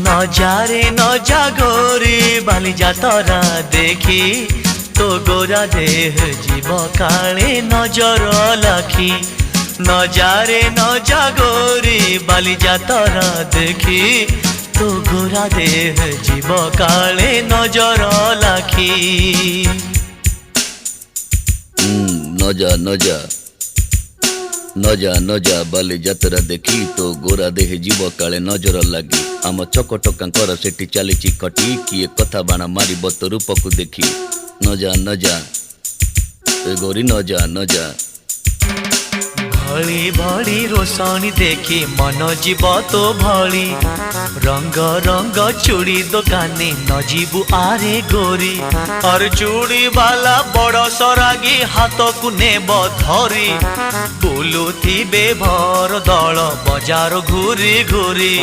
নজারে নজা গোরি বালিজা তরা দেখি তো গোরা দেহ জীব কালে নজর লাখি নজারে নজা গোরি বালিজা তরা দেখি তো গোরা দেহ জীব কালে নজর লাখি নজা নজা নজা নজা বালি যাত্ରା দেখি তো ଗୋରା ଦେହ ଯିବ କାଳେ ନଜର ଲାଗି ଆମ ଚକଟକାଙ୍କର ସେଠି ଚାଲିଛି ଖଟି କିଏ କଥା ବାଣ ମାରିବ ତ ରୂପକୁ ଦେଖି ନଜା ନଜା ଏ ଗୋରି ନଜା ନଜା भली भली रोशनी देखी मन जीव तो भली रंग रंग चूड़ी दुकानी न जीवु आरे गोरी और चूड़ी वाला बड़ सरागी हाथ को नेब धरी बुलुथिबे भर दल बजार घूरी घूरी